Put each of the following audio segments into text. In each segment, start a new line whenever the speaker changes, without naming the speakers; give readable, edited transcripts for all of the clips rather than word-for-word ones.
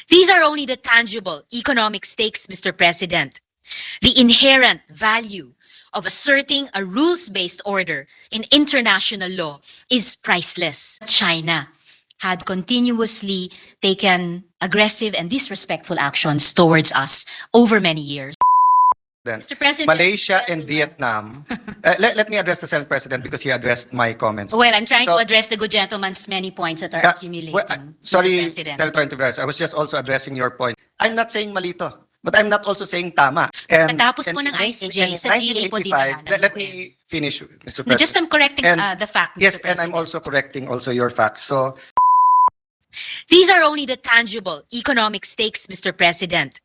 These are only the tangible economic stakes, Mr. President. The inherent value of asserting a rules-based order in international law is priceless. China had continuously taken aggressive and disrespectful actions towards us over many years. Mr. President,
Malaysia and Vietnam. Let me address the Senate President because he addressed my comments.
well, I'm trying
So-
to address the good gentleman's many points that are accumulating.
Well,
Mr.
sorry,
President.
Senator Hontiveros, I was just also addressing your point. I'm not saying malito, but I'm not also saying tama. And,
Katapos po
and
ng
in
ICJ, sa GA po
1985
dinala.
let me finish, Mr.
No, just
President.
I'm correcting
And-
the fact, Mr.
Yes, and
President.
I'm also correcting also your facts. So
These are only the tangible economic stakes, Mr. President.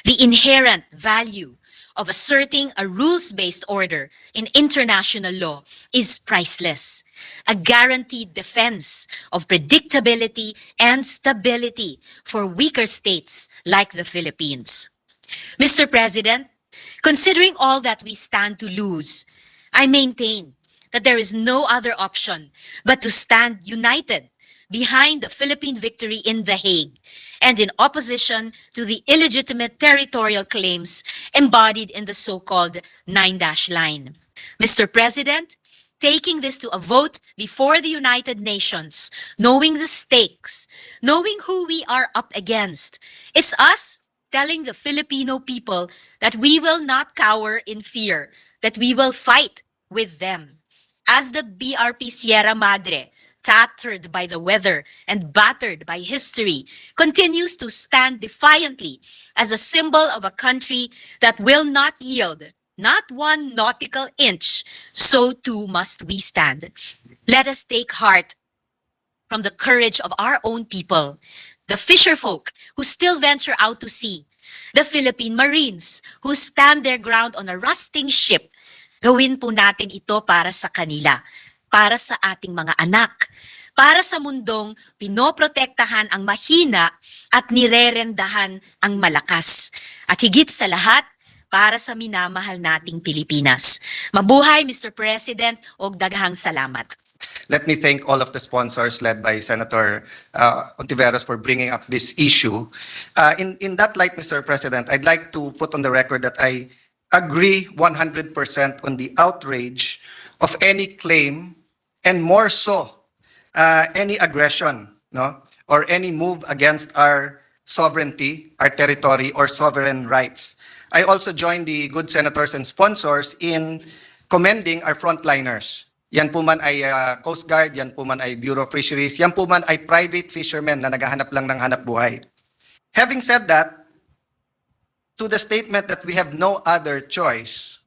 The inherent value of asserting a rules-based order in international law is priceless. A guaranteed defense of predictability and stability for weaker states like the Philippines. Mr. President, considering all that we stand to lose, I maintain that there is no other option but to stand united behind the Philippine victory in The Hague and in opposition to the illegitimate territorial claims embodied in the so-called 9-dash line. Mr. President, taking this to a vote before the United Nations, knowing the stakes, knowing who we are up against, is us telling the Filipino people that we will not cower in fear, that we will fight with them. As the BRP Sierra Madre, tattered by the weather and battered by history, continues to stand defiantly as a symbol of a country that will not yield, not one nautical inch, so too must we stand. Let us take heart from the courage of our own people, the fisherfolk who still venture out to sea, the Philippine Marines who stand their ground on a rusting ship. Gawin po natin ito para sa kanila, para sa ating mga anak, para sa mundong pinoprotektahan ang mahina at nirerendahan ang malakas. At higit sa lahat, para sa minamahal nating Pilipinas. Mabuhay, Mr. President, og daghang salamat.
let me thank all of the sponsors led by Senator Hontiveros for bringing up this issue. In that light, Mr. President, I'd like to put on the record that I agree 100% on the outrage of any claim, and more so, any aggression, no, or any move against our sovereignty, our territory, or sovereign rights. I also join the good senators and sponsors in commending our frontliners. Yan po man ay Coast Guard, yan po man ay Bureau of Fisheries, yan po man ay private fishermen na naghahanap lang ng hanap buhay. Having said that, to the statement that we have no other choice,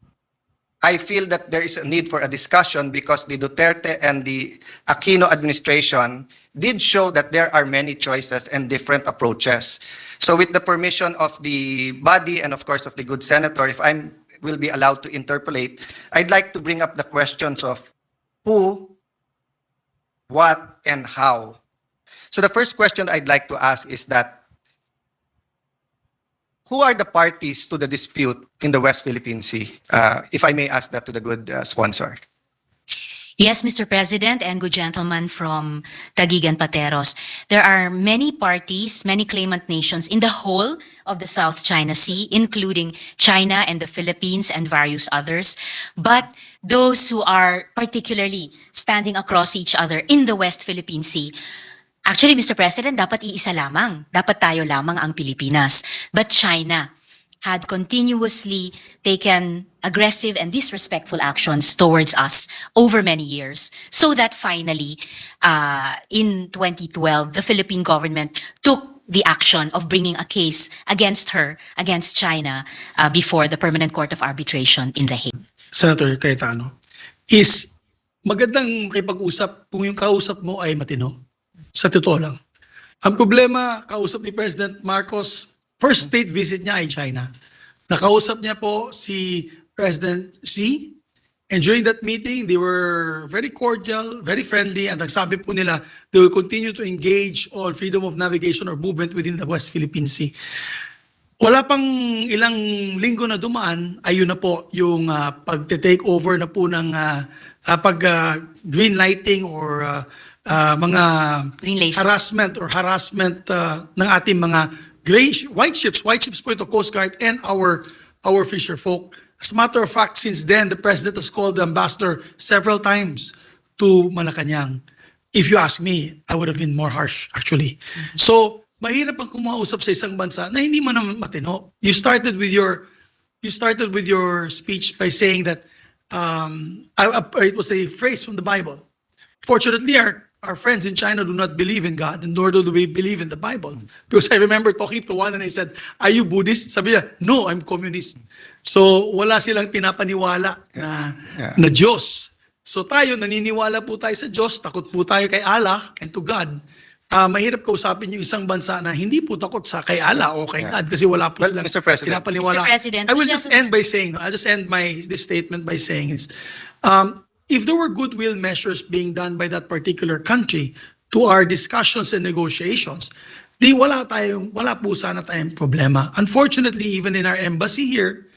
I feel that there is a need for a discussion because the Duterte and the Aquino administration did show that there are many choices and different approaches. So with the permission of the body and of course of the good senator, if I will be allowed to interpolate, I'd like to bring up the questions of who, what, and how. So the first question I'd like to ask is that, who are the parties to the dispute in the West Philippine Sea? If I may ask that to the good sponsor.
Yes, Mr. President and good gentleman from Taguig and Pateros. There are many parties, many claimant nations in the whole of the South China Sea, including China and the Philippines and various others. But those who are particularly standing across each other in the West Philippine Sea, actually, Mr. President, dapat iisa lamang. Dapat tayo lamang ang Pilipinas. But China had continuously taken aggressive and disrespectful actions towards us over many years, so that finally, in 2012, the Philippine government took the action of bringing a case against her, against China, before the Permanent Court of Arbitration in The Hague.
Senator Cayetano, is magandang makipag-usap kung yung kausap mo ay matino. Sa totoo lang. Ang problema, kausap ni President Marcos, first state visit niya ay China. Nakausap niya po si President Xi, and during that meeting, they were very cordial, very friendly, and nagsabi po nila, they will continue to engage on freedom of navigation or movement within the West Philippine Sea. Wala pang ilang linggo na dumaan, ayun na po yung pag-take over na po ng green lighting or mga
Green lace.
harassment ng ating mga white ships po ito, Coast Guard and our fisher folk. As a matter of fact, since then, the President has called the ambassador several times to Malacanang. If you ask me, I would have been more harsh, actually. So, mahirap ang kumausap sa isang bansa na hindi man naman matino. You started with your speech by saying that it was a phrase from the Bible. Fortunately, our friends in China do not believe in God, and nor do we believe in the Bible. Because I remember talking to one and I said, "Are you Buddhist?" Sabi niya, "No, I'm communist." So wala silang pinapaniwala na Diyos. So tayo, naniniwala po tayo sa Diyos, takot po tayo kay Allah and to God. Mahirap kausapin yung isang bansa na hindi po takot sa kay Allah o kay God kasi wala po
Well,
silang
Mr. President.
Mr.
pinapaniwala.
President,
I will just end by saying, I'll just end this statement by saying this. If there were goodwill measures being done by that particular country to our discussions and negotiations, wala po sana tayong problema. Unfortunately, even in our embassy here,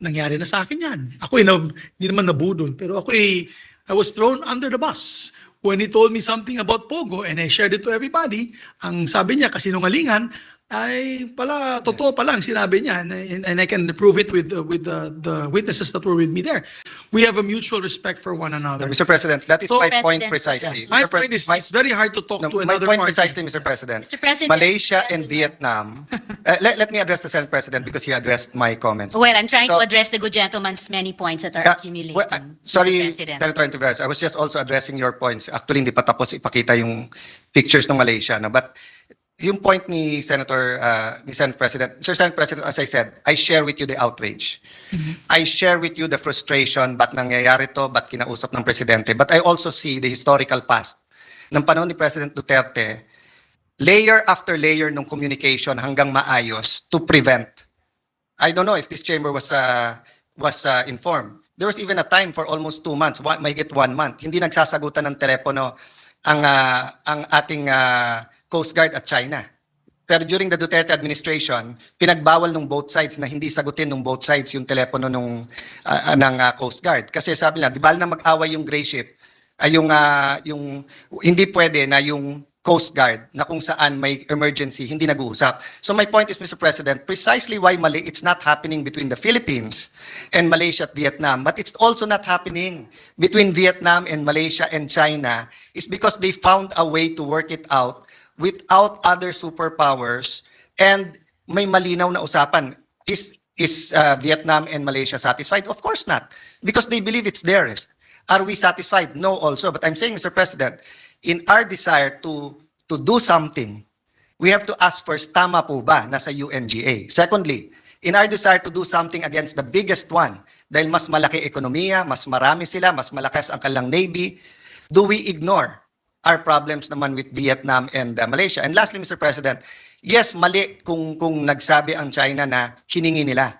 nangyari na sa akin yan. Ako hindi naman nabudol, pero I was thrown under the bus when he told me something about Pogo and I shared it to everybody. Ang sabi niya, kasinungalingan, ay pala, totoo pala ang sinabi niya, and I can prove it with the witnesses that were with me there. We have a mutual respect for one another.
Mr. President, that is
So,
my point
President,
precisely.
My
Mr. Pre-
point is, it's very hard to talk
No,
to
my
another
point
party.
precisely, Mr. President.
Mr. President.
Malaysia and Vietnam. Let me address the Senate President because he addressed my comments.
Well, I'm trying
So-
to address the good gentleman's many points that are accumulating.
Well, sorry,
Mr. President.
Senator Hontiveros, I was just also addressing your points. Actually, hindi pa tapos ipakita yung pictures ng Malaysia. No? But yung point ni Senate President, Sir Senate President, as I said, I share with you the outrage. I share with you the frustration, ba't nangyayari to, ba't kinausap ng Presidente. But I also see the historical past. Ng panahon ni President Duterte, layer after layer ng communication hanggang maayos to prevent. I don't know if this chamber was informed. There was even a time for almost 2 months, mahigit 1 month. Hindi nagsasagutan ng telepono ang ating Coast Guard at China. Pero during the Duterte administration, pinagbawal ng both sides na hindi sagutin ng both sides yung telepono ng Coast Guard. Kasi sabi nila, di ba na mag-away yung gray ship, yung hindi pwede na yung Coast Guard na kung saan may emergency, hindi nag-uusap. So my point is, Mr. President, precisely why it's not happening between the Philippines and Malaysia at Vietnam, but it's also not happening between Vietnam and Malaysia and China is because they found a way to work it out without other superpowers and may malinaw na usapan. Is Vietnam and Malaysia satisfied? Of course not, because they believe it's theirs. Are we satisfied? No also. But I'm saying, Mr. President, in our desire to do something, we have to ask first, tama po ba nasa UNGA? Secondly, in our desire to do something against the biggest one, dahil mas malaki ekonomiya, mas marami sila, mas malakas ang kanilang navy, do we ignore our problems naman with Vietnam and Malaysia? And lastly, Mr. President, yes, mali kung nagsabi ang China na hiningi nila.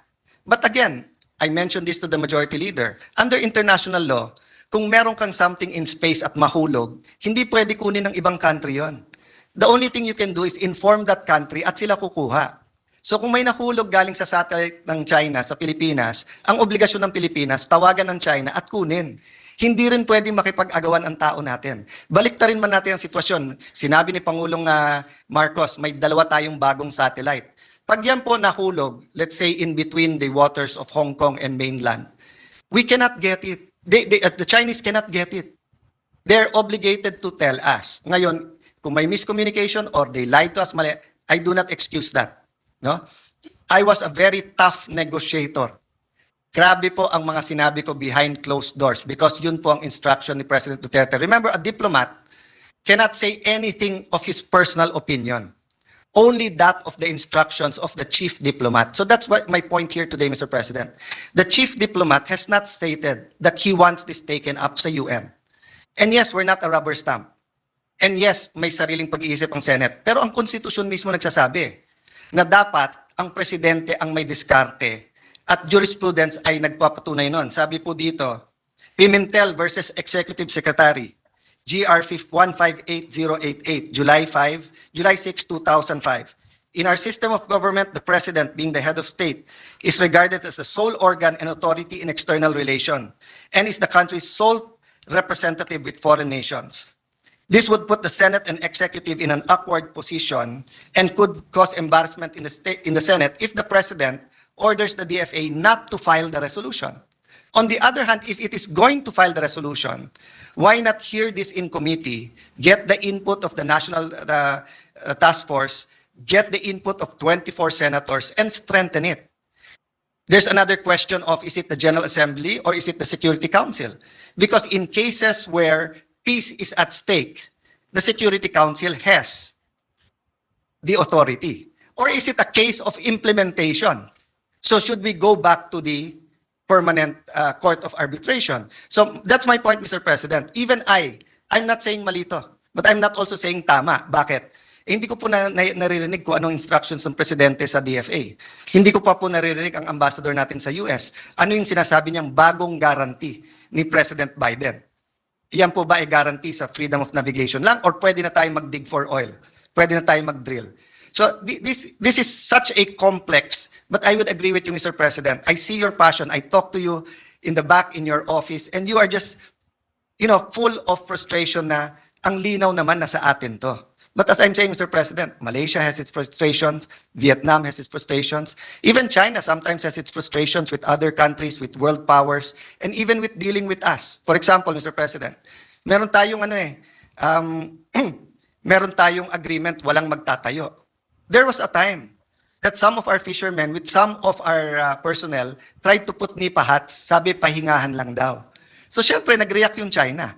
But again, I mentioned this to the majority leader. Under international law, kung meron kang something in space at mahulog, hindi pwede kunin ng ibang country yon. The only thing you can do is inform that country at sila kukuha. So kung may nahulog galing sa satellite ng China sa Pilipinas, ang obligasyon ng Pilipinas, tawagan ng China at kunin. Hindi rin pwedeng makipag-agawan ang tao natin. Baliktarin man natin ang sitwasyon. Sinabi ni Pangulong Marcos, may 2 tayong bagong satellite. Pag yan po nahulog, let's say in between the waters of Hong Kong and mainland, we cannot get it. The Chinese cannot get it. They're obligated to tell us. Ngayon, kung may miscommunication or they lied to us, mali, I do not excuse that. No? I was a very tough negotiator. Grabe po ang mga sinabi ko behind closed doors because yun po ang instruction ni President Duterte. Remember, a diplomat cannot say anything of his personal opinion. Only that of the instructions of the chief diplomat. So that's what my point here today, Mr. President. The chief diplomat has not stated that he wants this taken up sa UN. And yes, we're not a rubber stamp. And yes, may sariling pag-iisip ang Senate. Pero ang konstitusyon mismo nagsasabi na dapat ang presidente ang may diskarte at jurisprudence ay nagpapatunay nun. Sabi po dito, Pimentel versus Executive Secretary, GR 158088, July 6, 2005. In our system of government, the President, being the head of state, is regarded as the sole organ and authority in external relation and is the country's sole representative with foreign nations. This would put the Senate and executive in an awkward position and could cause embarrassment in the Senate if the President orders the DFA not to file the resolution. On the other hand, if it is going to file the resolution, why not hear this in committee, get the input of the National Task Force, get the input of 24 senators, and strengthen it? There's another question of, is it the General Assembly or is it the Security Council? Because in cases where peace is at stake, the Security Council has the authority. Or is it a case of implementation? So should we go back to the permanent court of arbitration? So that's my point, Mr. President. Even I'm not saying malito, but I'm not also saying tama. Bakit? Hindi ko po naririnig kung anong instructions ng presidente sa DFA. Hindi ko pa po naririnig ang ambassador natin sa US. Ano yung sinasabi niyang bagong guarantee ni President Biden? Yan po ba ay guarantee sa freedom of navigation lang or pwede na tayo mag-dig for oil? Pwede na tayo mag-drill? So this is such a complex, but I would agree with you, Mr. President. I see your passion. I talk to you in the back in your office and you are just, full of frustration na ang linaw naman na sa atin to. But as I'm saying, Mr. President, Malaysia has its frustrations, Vietnam has its frustrations, even China sometimes has its frustrations with other countries, with world powers, and even with dealing with us. For example, Mr. President, meron tayong meron tayong agreement, walang magtatayo. There was a time that some of our fishermen with some of our personnel tried to put nipa hats, sabi pahingahan lang daw. So syempre nag-react yung China.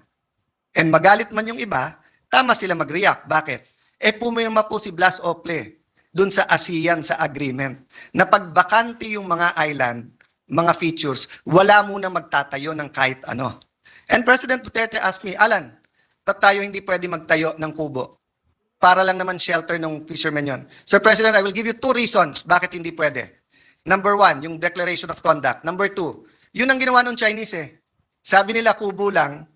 And magalit man yung iba, tama sila mag-react. Bakit? Pumirma po si Blas Ople dun sa ASEAN sa agreement na pagbakante yung mga island, mga features, wala muna magtatayo ng kahit ano. And President Duterte asked me, Alan, ba't tayo hindi pwede magtayo ng kubo? Para lang naman shelter ng fishermen yon. Sir President, I will give you 2 reasons bakit hindi pwede. Number 1, yung declaration of conduct. Number 2, yun ang ginawa ng Chinese eh. Sabi nila kubo lang,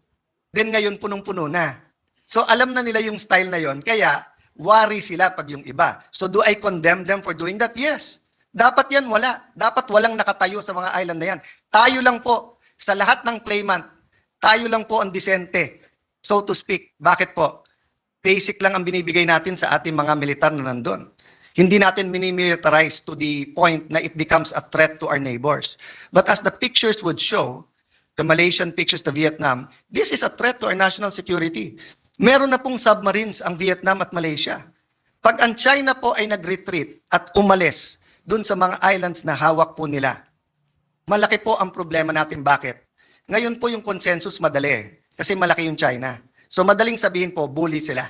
then ngayon punong-puno na. So alam na nila yung style na yon, kaya worry sila pag yung iba. So do I condemn them for doing that? Yes. Dapat yan wala. Dapat walang nakatayo sa mga island na yan. Tayo lang po, sa lahat ng claimant, tayo lang po ang disente, so to speak. Bakit po? Basic lang ang binibigay natin sa ating mga militar na nandun. Hindi natin minimilitarize to the point na it becomes a threat to our neighbors. But as the pictures would show, the Malaysian pictures, the Vietnam, this is a threat to our national security. Meron na pong submarines ang Vietnam at Malaysia. Pag ang China po ay nag-retreat at umalis dun sa mga islands na hawak po nila, malaki po ang problema natin. Bakit? Ngayon po yung consensus madali kasi malaki yung China. So madaling sabihin po, bully sila.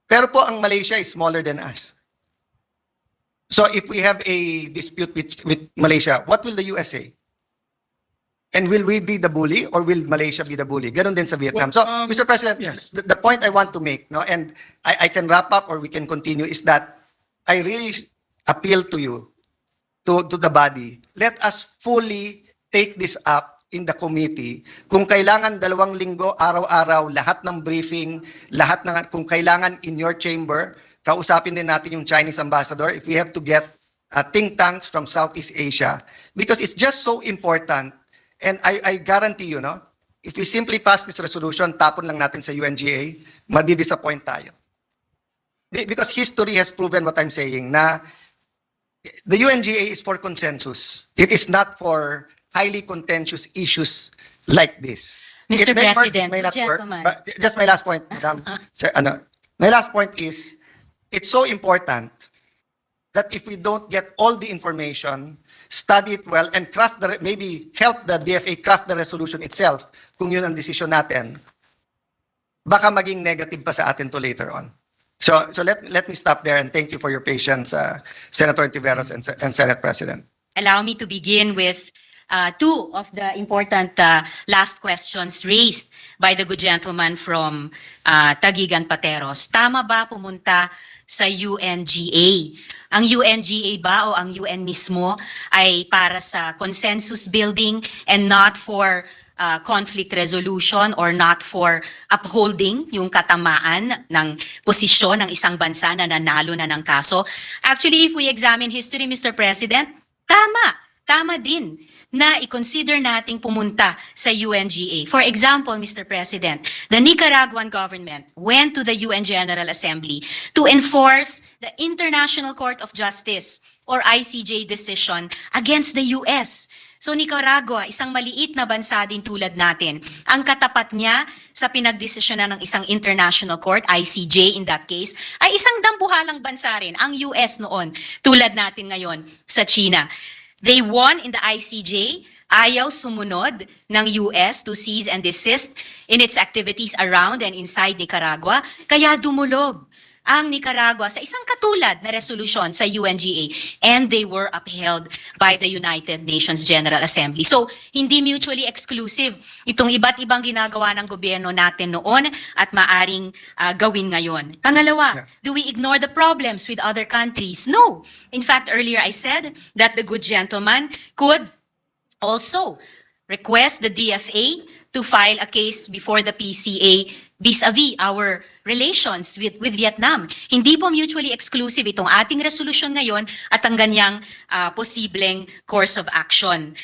Pero po ang Malaysia is smaller than us. So if we have a dispute with Malaysia, what will the US say? And will we be the bully or will Malaysia be the bully? Ganon din sa Vietnam. So, Mr. President,
yes.
the point I want to make, no, and I can wrap up or we can continue, is that I really appeal to you, to the body, let us fully take this up in the committee. Kung kailangan 2 linggo, araw-araw, lahat ng briefing, kung kailangan in your chamber, kausapin din natin yung Chinese ambassador if we have to get think tanks from Southeast Asia, because it's just so important. And I guarantee you, no, if we simply pass this resolution, tapon lang natin sa UNGA, madi-disappoint tayo. Because history has proven what I'm saying, na the UNGA is for consensus. It is not for highly contentious issues like this.
Mr.
It may work,
President,
it may not work,
gentlemen.
but just my last point, Madam. My last point is, it's so important that if we don't get all the information, study it well, and maybe help the DFA craft the resolution itself, kung yun ang desisyon natin, baka maging negative pa sa atin to later on. So let me stop there and thank you for your patience, Senator Hontiveros and Senate President.
Allow me to begin with 2 of the important last questions raised by the good gentleman from Taguig Pateros. Tama ba pumunta sa UNGA? Ang UNGA ba o ang UN mismo ay para sa consensus building and not for conflict resolution or not for upholding yung katamaan ng posisyon ng isang bansa na nanalo na ng kaso? Actually, if we examine history, Mr. President, tama tama din na i-consider nating pumunta sa UNGA. For example, Mr. President, the Nicaraguan government went to the UN General Assembly to enforce the International Court of Justice or ICJ decision against the US. So Nicaragua, isang maliit na bansa din tulad natin, ang katapat niya sa pinagdesisyonan ng isang international court, ICJ in that case, ay isang dambuhalang bansa rin, ang US noon, tulad natin ngayon sa China. They won in the ICJ, ayaw sumunod ng US to cease and desist in its activities around and inside Nicaragua, kaya dumulog ang Nicaragua sa isang katulad na resolusyon sa UNGA, and they were upheld by the United Nations General Assembly. So, hindi mutually exclusive itong iba't ibang ginagawa ng gobyerno natin noon at maaring gawin ngayon. Pangalawa, do we ignore the problems with other countries? No. In fact, earlier I said that the good gentleman could also request the DFA to file a case before the PCA vis-a-vis our relations with Vietnam. Hindi po mutually exclusive itong ating resolusyon ngayon at ang ganyang posibleng course of action.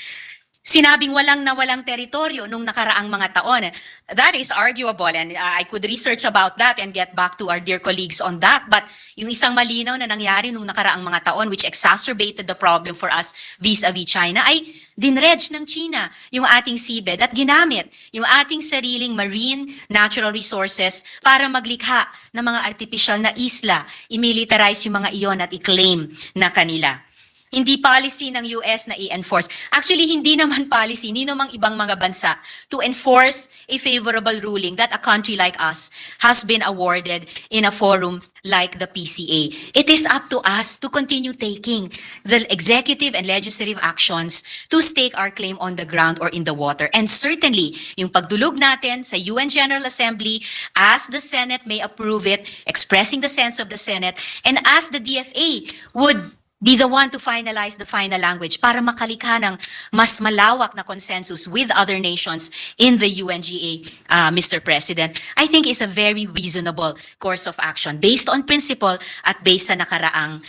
Sinabing walang teritoryo nung nakaraang mga taon. That is arguable, and I could research about that and get back to our dear colleagues on that. But yung isang malinaw na nangyari nung nakaraang mga taon which exacerbated the problem for us vis-a-vis China ay dinredge ng China yung ating seabed at ginamit yung ating sariling marine natural resources para maglikha ng mga artificial na isla, imilitarize yung mga iyon at i-claim na kanila. Hindi policy ng US na i-enforce. Actually, hindi naman policy, hindi namang ibang mga bansa to enforce a favorable ruling that a country like us has been awarded in a forum like the PCA. It is up to us to continue taking the executive and legislative actions to stake our claim on the ground or in the water. And certainly, yung pagdulog natin sa UN General Assembly, as the Senate may approve it, expressing the sense of the Senate, and as the DFA would be the one to finalize the final language para makalikha ng mas malawak na consensus with other nations in the UNGA, Mr. President, I think is a very reasonable course of action based on principle at based sa nakaraang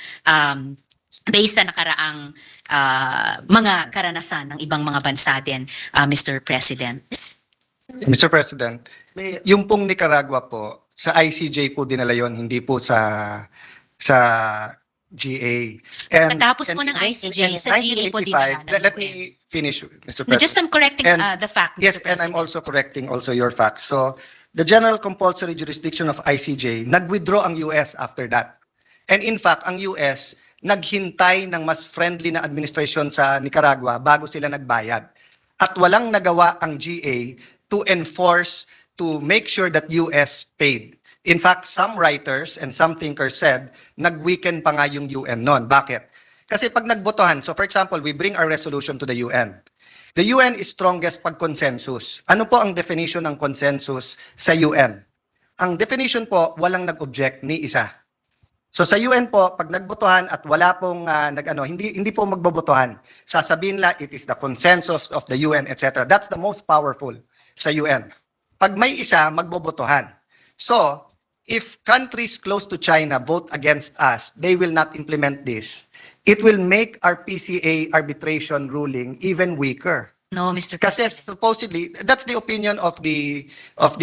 mga karanasan ng ibang mga bansa din, Mr. President.
Mr. President, yung pong Nicaragua po, sa ICJ po dinala yon, hindi po sa GA.
Katapos po ng ICJ, sa GA po dinala.
Let me finish, Mr.
No,
President.
just I'm correcting the fact, Mr.
Yes,
President.
and I'm also correcting also your facts. So, the general compulsory jurisdiction of ICJ, nag-withdraw ang US after that. And in fact, ang US, naghintay ng mas friendly na administration sa Nicaragua bago sila nagbayad. At walang nagawa ang GA to enforce, to make sure that US paid. In fact, some writers and some thinkers said, nag-weaken pa nga yung UN noon. Bakit? Kasi pag nagbotohan, so for example, we bring our resolution to the UN. The UN is strongest pag consensus. Ano po ang definition ng consensus sa UN? Ang definition po, walang nag-object ni isa. So sa UN po, pag nagbotohan at wala pong hindi po magbobotohan, sasabihin la it is the consensus of the UN, etc. That's the most powerful sa UN. Pag may isa, magbobotohan. So, if countries close to China vote against us, they will not implement this. It will make our PCA arbitration ruling even weaker.
No, Mr.
Kasi
President.
supposedly, that's the opinion of the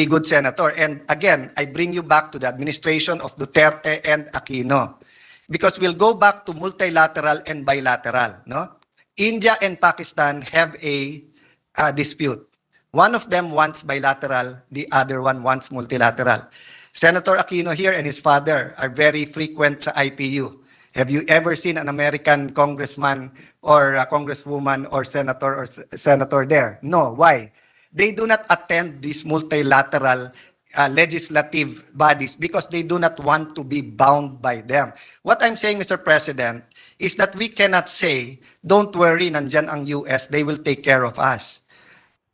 good senator. And again, I bring you back to the administration of Duterte and Aquino. Because we'll go back to multilateral and bilateral. No? India and Pakistan have a dispute. One of them wants bilateral, the other one wants multilateral. Senator Aquino here and his father are very frequent sa IPU. Have you ever seen an American congressman or a congresswoman or senator there? No. Why? They do not attend these multilateral legislative bodies because they do not want to be bound by them. What I'm saying, Mr. President, is that we cannot say, don't worry, nandyan ang US, they will take care of us.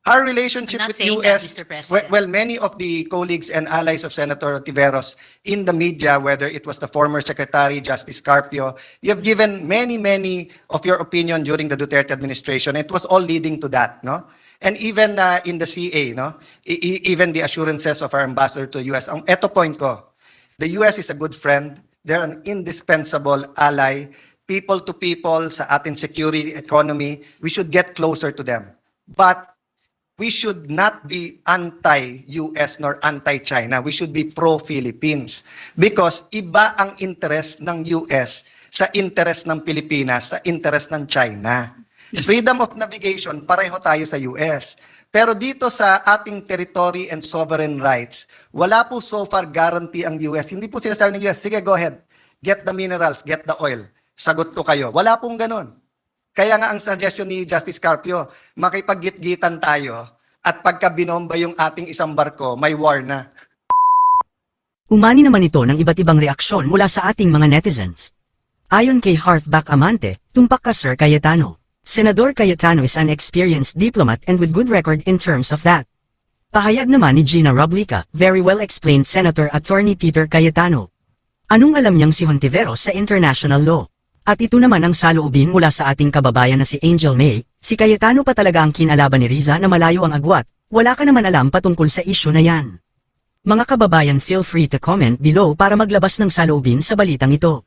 Our relationship
I'm not
with
saying
US,
that, Mr. President.
well, many of the colleagues and allies of Senator Hontiveros in the media, whether it was the former Secretary, Justice Carpio, you have given many of your opinion during the Duterte administration. It was all leading to that, no? And even in the CA, no? Even the assurances of our ambassador to US. Ang eto point ko, the US is a good friend. They're an indispensable ally. people to people, sa ating security economy, we should get closer to them. But we should not be anti-US nor anti-China. We should be pro-Philippines. Because iba ang interest ng US sa interest ng Pilipinas, sa interest ng China.
Yes.
Freedom of navigation, pareho tayo sa US. Pero dito sa ating territory and sovereign rights, wala po so far guarantee ang US. Hindi po sinasabi ng US, sige, go ahead. Get the minerals, get the oil. Sagot ko kayo. Wala pong ganun. Kaya nga ang suggestion ni Justice Carpio, makipag-gitgitan tayo at pagka binomba yung ating isang barko, may war na.
Umani naman ito ng iba't ibang reaksyon mula sa ating mga netizens. Ayon kay Hearthback Amante, tumpak ka Sir Cayetano. Senador Cayetano is an experienced diplomat and with good record in terms of that. Pahayag naman ni Gina Roblica, very well explained Senator Attorney Peter Cayetano. Anong alam niyang si Hontiveros sa international law? At ito naman ang saloobin mula sa ating kababayan na si Angel May, si Cayetano pa talaga ang kinalaban ni Riza na malayo ang agwat, wala ka naman alam patungkol sa issue na yan. Mga kababayan, feel free to comment below para maglabas ng saloobin sa balitang ito.